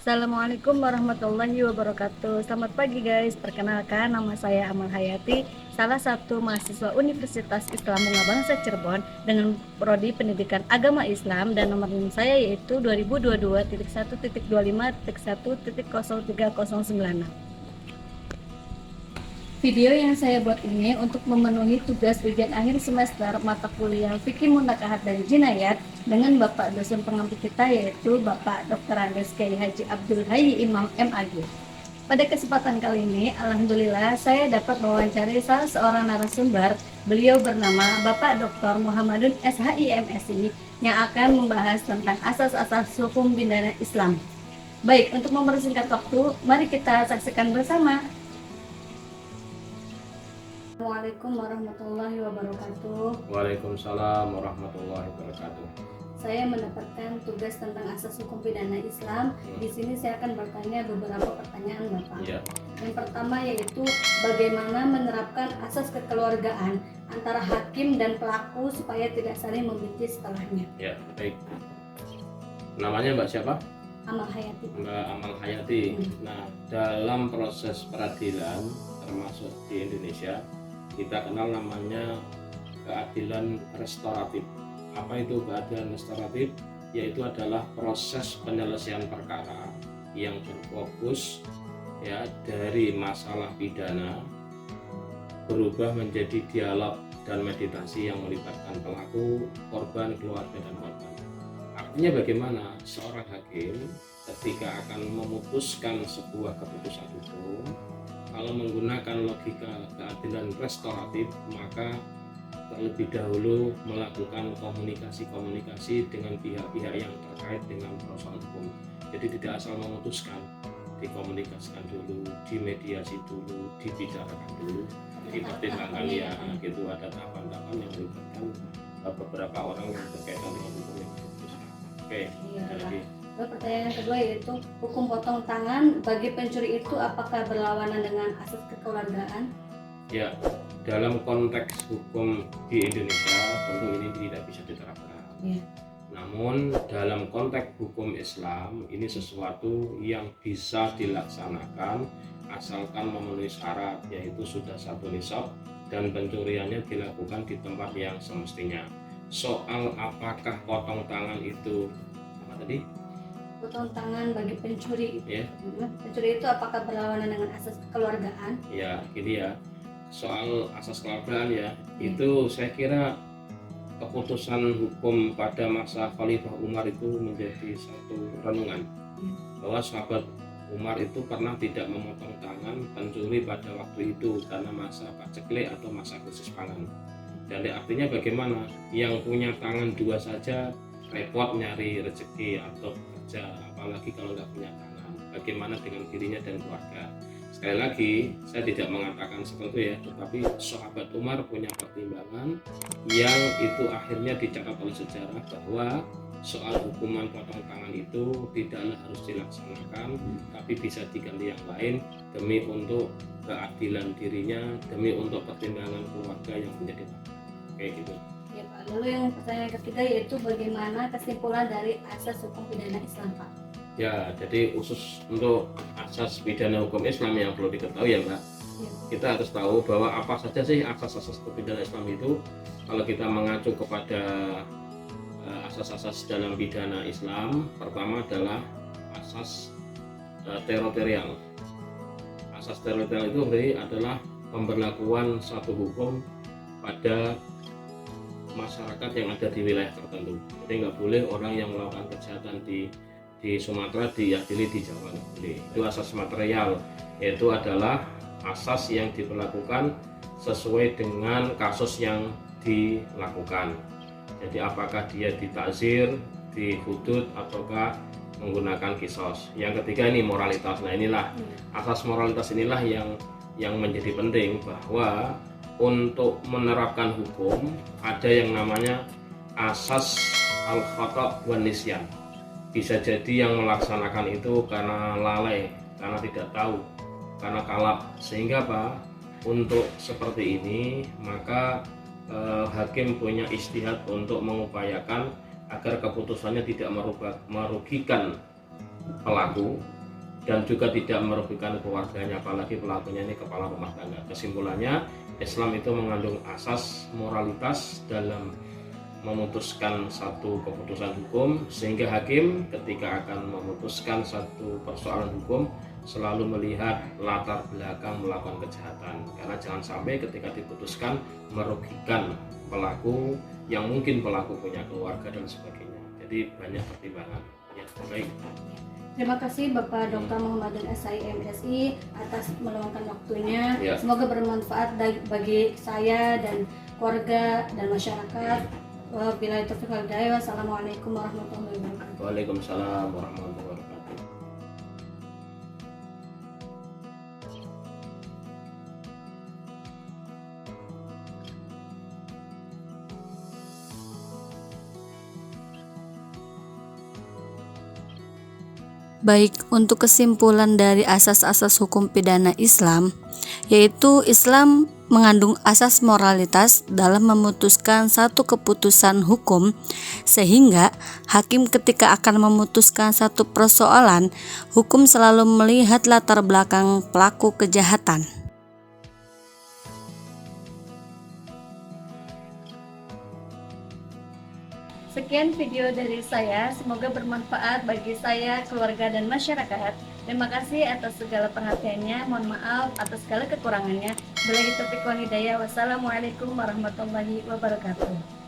Assalamualaikum warahmatullahi wabarakatuh. Selamat pagi guys. Perkenalkan, nama saya Amal Hayati, salah satu mahasiswa Universitas Islam Bunga Bangsa Cirebon dengan prodi Pendidikan Agama Islam, dan nomor NIM saya yaitu 2022.1.25.1.03096. Video yang saya buat ini untuk memenuhi tugas ujian akhir semester mata kuliah Fikih Munakahat dan Jinayat dengan Bapak dosen pengampu kita, yaitu Bapak Dr. Andes Kiai Haji Abdul Hayy Imam MAG. Pada kesempatan kali ini, alhamdulillah saya dapat mewawancari salah seorang narasumber. Beliau bernama Bapak Dr. Muhammadun SHI MSI yang akan membahas tentang asas-asas hukum pidana Islam. Baik, untuk mempersingkat waktu, mari kita saksikan bersama. Assalamualaikum warahmatullahi wabarakatuh. Waalaikumsalam warahmatullahi wabarakatuh. Saya mendapatkan tugas tentang asas hukum pidana Islam. Di sini saya akan bertanya beberapa pertanyaan Bapak. Ya. Yang pertama yaitu bagaimana menerapkan asas kekeluargaan antara hakim dan pelaku supaya tidak saling membenci setelahnya. Ya, baik. Namanya Mbak siapa? Amal Hayati. Mbak Amal Hayati. Nah, dalam proses peradilan termasuk di Indonesia, kita kenal namanya keadilan restoratif. Apa itu keadilan restoratif? Yaitu adalah proses penyelesaian perkara yang berfokus ya dari masalah pidana berubah menjadi dialog dan meditasi yang melibatkan pelaku, korban, keluarga, dan korban. Artinya bagaimana seorang hakim ketika akan memutuskan sebuah keputusan hukum, kalau menggunakan logika keadilan restoratif, maka terlebih dahulu melakukan komunikasi dengan pihak-pihak yang terkait dengan persoalan hukum. Jadi tidak asal memutuskan, dikomunikasikan dulu, dimediasi dulu, dibicarakan dulu, dipertimbangkan ya, gitu. Ada tahapan-tahapan yang melibatkan beberapa orang yang berkaitan dengan hukum yang diputuskan. Oke, jadi pertanyaan kedua yaitu hukum potong tangan bagi pencuri itu apakah berlawanan dengan asas kekeluargaan? Ya, dalam konteks hukum di Indonesia tentu ini tidak bisa diterapkan. Ya. Namun dalam konteks hukum Islam ini sesuatu yang bisa dilaksanakan asalkan memenuhi syarat, yaitu sudah satu nisab dan pencuriannya dilakukan di tempat yang semestinya. Soal apakah potong tangan itu apa tadi? Potong tangan bagi pencuri, ya. Pencuri itu apakah berlawanan dengan asas kekeluargaan? Ya, gini ya. Soal asas kekeluargaan ya, itu saya kira keputusan hukum pada masa Khalifah Umar itu menjadi satu renungan bahwa sahabat Umar itu pernah tidak memotong tangan pencuri pada waktu itu karena masa paceklik atau masa krisis pangan. Jadi artinya bagaimana yang punya tangan dua saja repot nyari rezeki atau kerja, apalagi kalau nggak punya tangan. Bagaimana dengan dirinya dan keluarga? Sekali lagi, saya tidak mengatakan seperti itu ya, tetapi sahabat Umar punya pertimbangan yang itu akhirnya dicatat oleh sejarah bahwa soal hukuman potong tangan itu tidaklah harus dilaksanakan, tapi bisa diganti yang lain demi untuk keadilan dirinya, demi untuk pertimbangan keluarga yang menjadi kayak gitu. Ya Pak. Lalu yang pertanyaan ketiga yaitu bagaimana kesimpulan dari asas hukum pidana Islam Pak? Ya, jadi khusus untuk asas pidana hukum Islam yang perlu diketahui ya Mbak, kita harus tahu bahwa apa saja sih asas-asas pidana Islam itu. Kalau kita mengacu kepada asas-asas dalam pidana Islam, pertama adalah asas teritorial. Asas teritorial itu berarti adalah pemberlakuan satu hukum pada masyarakat yang ada di wilayah tertentu. Jadi nggak boleh orang yang melakukan kejahatan di Sumatera diadili di Jawa, nggak boleh. Itu asas material, yaitu adalah asas yang diberlakukan sesuai dengan kasus yang dilakukan. Jadi apakah dia ditakzir, dihudud, ataukah menggunakan kisos. Yang ketiga ini moralitas. Nah inilah asas moralitas inilah yang menjadi penting, bahwa untuk menerapkan hukum ada yang namanya asas al-khata' wan nisyan. Bisa jadi yang melaksanakan itu karena lalai, karena tidak tahu, karena kalap, sehingga apa? Untuk seperti ini maka hakim punya ijtihad untuk mengupayakan agar keputusannya tidak merugikan pelaku dan juga tidak merugikan keluarganya, apalagi pelakunya ini kepala rumah tangga. Kesimpulannya, Islam itu mengandung asas moralitas dalam memutuskan satu keputusan hukum, sehingga hakim ketika akan memutuskan satu persoalan hukum selalu melihat latar belakang melakukan kejahatan, karena jangan sampai ketika diputuskan merugikan pelaku yang mungkin pelaku punya keluarga dan sebagainya. Jadi banyak pertimbangan. Ya, baik. Terima kasih Bapak Dr. Muhammadin SIMSI atas meluangkan waktunya. Ya. Semoga bermanfaat bagi saya dan keluarga dan masyarakat. Wabillahi taufiq wal hidayah. Wassalamualaikum warahmatullahi wabarakatuh. Waalaikumsalam warahmatullahi wabarakatuh. Baik, untuk kesimpulan dari asas-asas hukum pidana Islam, yaitu Islam mengandung asas moralitas dalam memutuskan satu keputusan hukum, sehingga hakim ketika akan memutuskan satu persoalan hukum selalu melihat latar belakang pelaku kejahatan. Sekian video dari saya, semoga bermanfaat bagi saya, keluarga, dan masyarakat. Terima kasih atas segala perhatiannya, mohon maaf atas segala kekurangannya. Billahi taufiq wal hidayah. Wassalamualaikum warahmatullahi wabarakatuh.